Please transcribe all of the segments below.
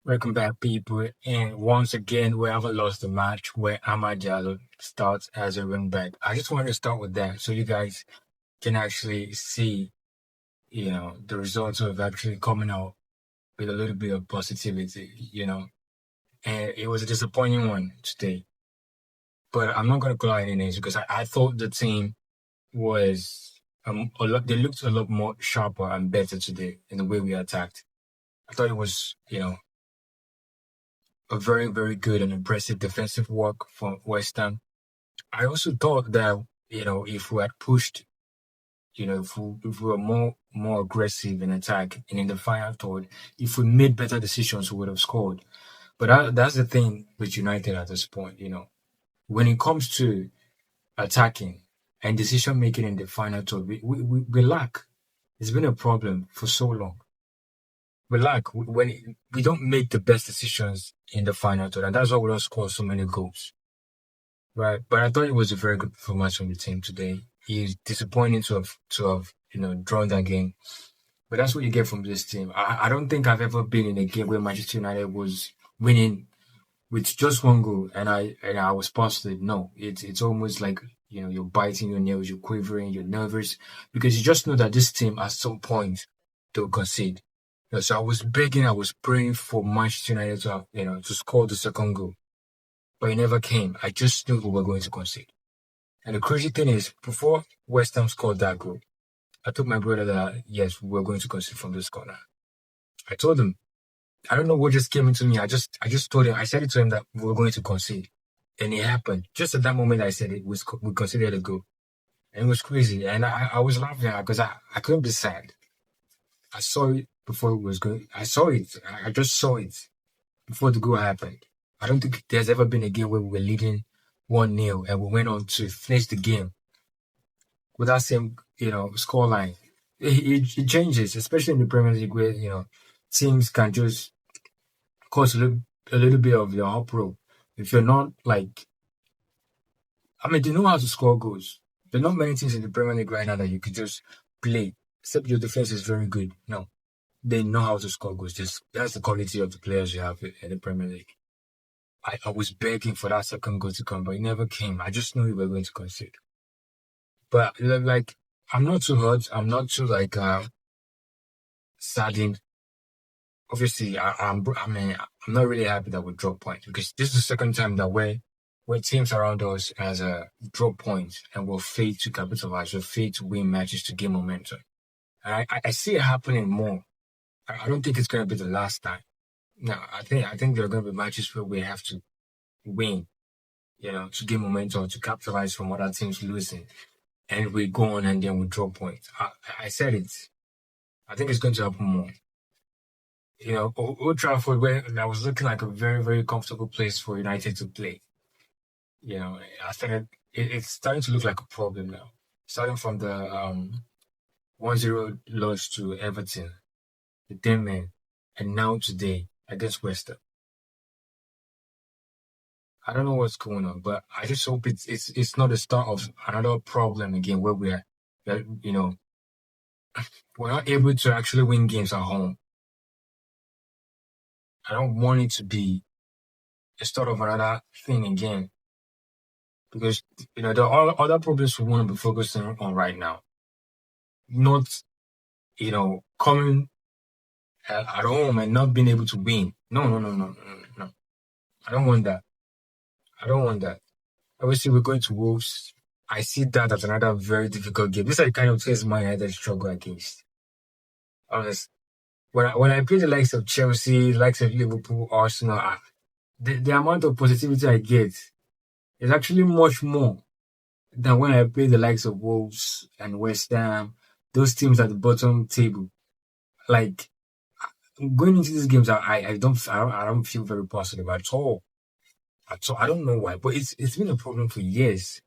Welcome back, people. And once again, we haven't lost the match where Amad Diallo starts as a wing back. I just wanted to start with that so you guys can actually see, the results of actually coming out with a little bit of positivity. And it was a disappointing one today. But I'm not going to call out any names because I thought the team was they looked a lot more sharper and better today in the way we attacked. I thought it was, a very, very good and impressive defensive work from West Ham. I also thought that, if we had pushed, if we were more aggressive in attack and in the final third, if we made better decisions, we would have scored. But that's the thing with United at this point. When it comes to attacking and decision making in the final third, we lack. It's been a problem for so long. We lack when we don't make the best decisions in the final third, and that's why we don't score so many goals. Right, but I thought it was a very good performance from the team today. It's disappointing to have drawn that game, but that's what you get from this team. I don't think I've ever been in a game where Manchester United was winning with just one goal, and I was positive. No, it's almost like you're biting your nails, you're quivering, you're nervous because you just know that this team at some point they'll concede. So I was begging, I was praying for Manchester United to have to score the second goal, but it never came. I just knew we were going to concede. And the crazy thing is, before West Ham scored that goal, I told my brother that, yes, we were going to concede from this corner. I told him, I don't know what just came into me. I just told him, I said it to him that we were going to concede. And it happened. Just at that moment I said it, we considered a goal. And it was crazy. And I was laughing because I couldn't be sad. I saw it before it was going. I saw it. I just saw it before the goal happened. I don't think there's ever been a game where we were leading 1-0 and we went on to finish the game with that same, scoreline. It changes, especially in the Premier League where, teams can just cause a little bit of your uproar. If you're not like, I mean, they know how to score goals. There are not many teams in the Premier League right now that you could just play, except your defense is very good. No, they know how to score goals. That's the quality of the players you have in the Premier League. I was begging for that second goal to come, but it never came. I just knew we were going to concede. But like, I'm not too hurt. I'm not too like saddened. Obviously, I'm not really happy that we drop points because this is the second time that where teams around us has a drop points and will fail to capitalize, will fail to win matches to gain momentum. And I see it happening more. I don't think it's going to be the last time. No, I think there are going to be matches where we have to win, to gain momentum, to capitalize from other teams losing, and we go on and then we drop points. I said it. I think it's going to happen more. Old Trafford, where that was looking like a very, very comfortable place for United to play. I started. It's starting to look like a problem now. Starting from the 1-0 loss to Everton, the Ten Men, and now today against West Ham. I don't know what's going on, but I just hope it's not the start of another problem again where that we're not able to actually win games at home. I don't want it to be the start of another thing again because there are other problems we want to be focusing on right now. Not coming at home and not being able to win. No, no, no, no, no, no, no. I don't want that. I don't want that. Obviously, we're going to Wolves. I see that as another very difficult game. These are the kind of teams Man United struggle against. Honest. When I play the likes of Chelsea, likes of Liverpool, Arsenal, the amount of positivity I get is actually much more than when I play the likes of Wolves and West Ham, those teams at the bottom table. Like going into these games, I don't feel very positive at all. At all. I don't know why, but it's been a problem for years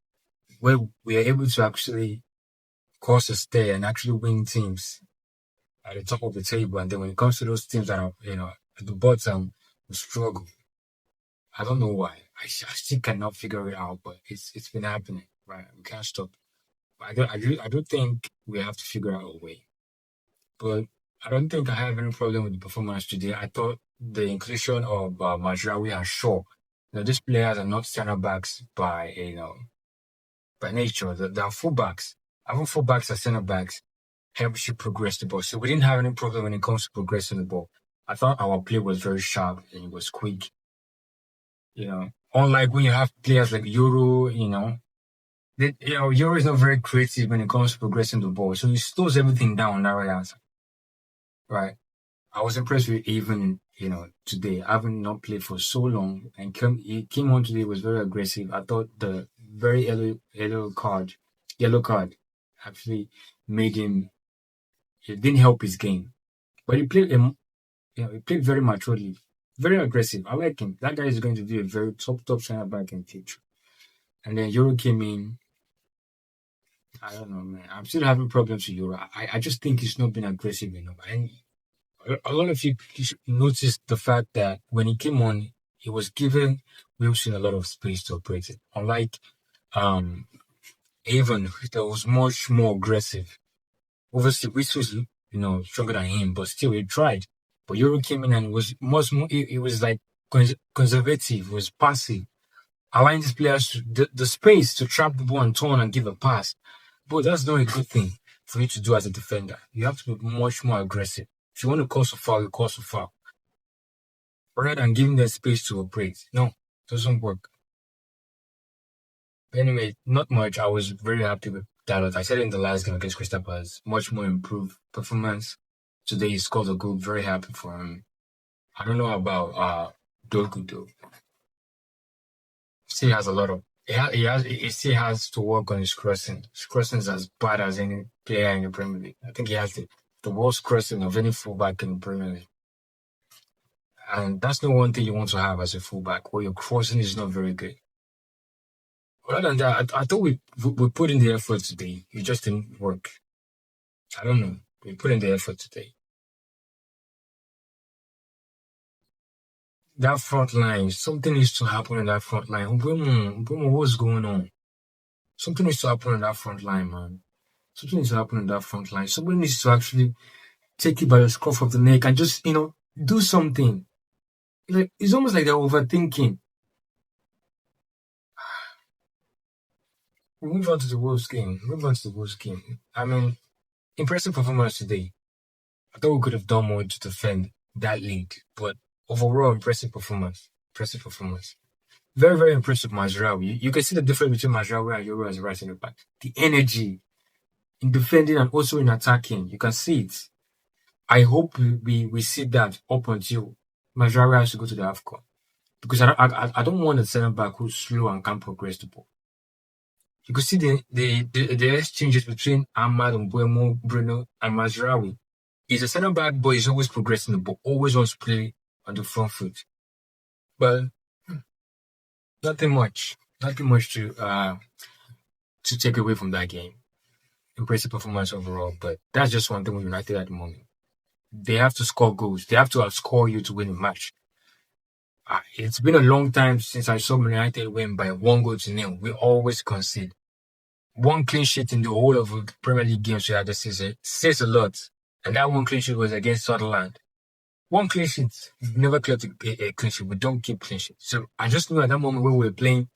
where we are able to actually cause a stir and actually win teams at the top of the table, and then when it comes to those teams that are at the bottom, we struggle. I don't know why. I still cannot figure it out, but it's been happening. Right, we can't stop. I do think we have to figure out a way. But I don't think I have any problem with the performance today. I thought the inclusion of Majraoui and Shaw. These players are not center backs by by nature. They are fullbacks. Having fullbacks as center backs helps you progress the ball. So we didn't have any problem when it comes to progressing the ball. I thought our play was very sharp and it was quick. Unlike when you have players like Euro, Euro is not very creative when it comes to progressing the ball. So he slows everything down on that right answer. Right. I was impressed with even, today, having not played for so long and he came on today was very aggressive. I thought the very yellow card actually made him, it didn't help his game. But he played very maturely, very aggressive. I like him. That guy is going to be a very top center back in the future. And then Euro came in. I don't know, man. I'm still having problems with Euro. I just think he's not been aggressive enough. And a lot of you noticed the fact that when he came on, he was giving Wilson a lot of space to operate it. Unlike Avon, that was much more aggressive. Obviously, Wilson was, stronger than him, but still, he tried. But Euro came in and was much more, it was like conservative, was passive, allowing these players the space to trap the ball and turn and give a pass. But that's not a good thing for you to do as a defender. You have to be much more aggressive. If you want to cause a foul, you cause a foul. Rather than giving them space to operate. No, it doesn't work. But anyway, not much. I was very happy with Dalot. I said it in the last game against Crystal Palace. Much more improved performance. Today he scored a goal. Very happy for him. I don't know about Dogu though. Still has a lot of he still has to work on his crossing. His crossing is as bad as any player in the Premier League. I think he has the worst crossing of any fullback in the Premier League. And that's not one thing you want to have as a fullback, where your crossing is not very good. Other than that, I thought we put in the effort today. It just didn't work. I don't know. We put in the effort today. That front line, something needs to happen in that front line. Mbumo, what's going on? Something needs to happen in that front line, man. Something needs to happen in that front line. Somebody needs to actually take it by the scruff of the neck and just, do something. It's almost like they're overthinking. We move on to the Wolves game. I mean, impressive performance today. I thought we could have done more to defend that lead, but overall, impressive performance. Very, very impressive, Mazraoui. You can see the difference between Mazraoui and Euro as a right center back. The energy in defending and also in attacking. You can see it. I hope we see that up until Mazraoui has to go to the AFCON. Because I don't want a center back who's slow and can't progress the ball. You could see the exchanges between Ahmad and Bruno and Mazraoui. He's a center back, but he's always progressing the ball, always wants to play on the front foot. But nothing much to take away from that game. Impressive performance overall, but that's just one thing with United at the moment. They have to score goals. They have to outscore you to win a match. It's been a long time since I saw United win by 1-0. We always concede. One clean sheet in the whole of the Premier League games we had this season says a lot. And that one clean sheet was against Sunderland. One clean sheet. We've never cleared a clean sheet. We don't keep clean sheets. So I just knew at that moment when we were playing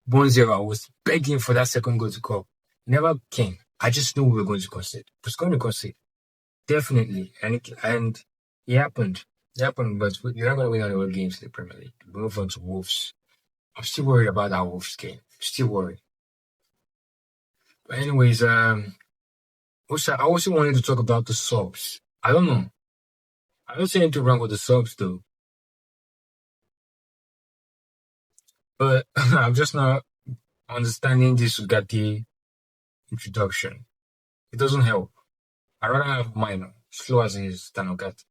1-0, I was begging for that second goal to come. Never came. I just knew we were going to concede. It was going to concede. Definitely. And it happened. But you're not going to win all the games in the Premier League. We move on to Wolves. I'm still worried about that Wolves game. Still worried. But anyways, I also wanted to talk about the subs. I don't know. I don't see anything wrong with the subs though. But I'm just not understanding this Ugarte introduction. It doesn't help. I'd rather have mine slow as it is than Ugarte.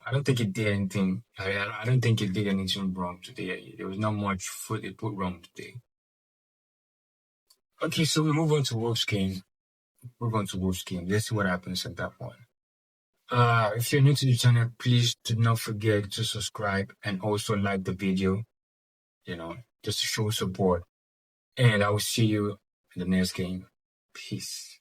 I don't think it did anything. I don't think it did anything wrong today. There was not much foot it put wrong today. Okay, so we move on to Wolves game. Let's see what happens at that one. If you're new to the channel, please do not forget to subscribe and also like the video, just to show support. And I will see you in the next game. Peace.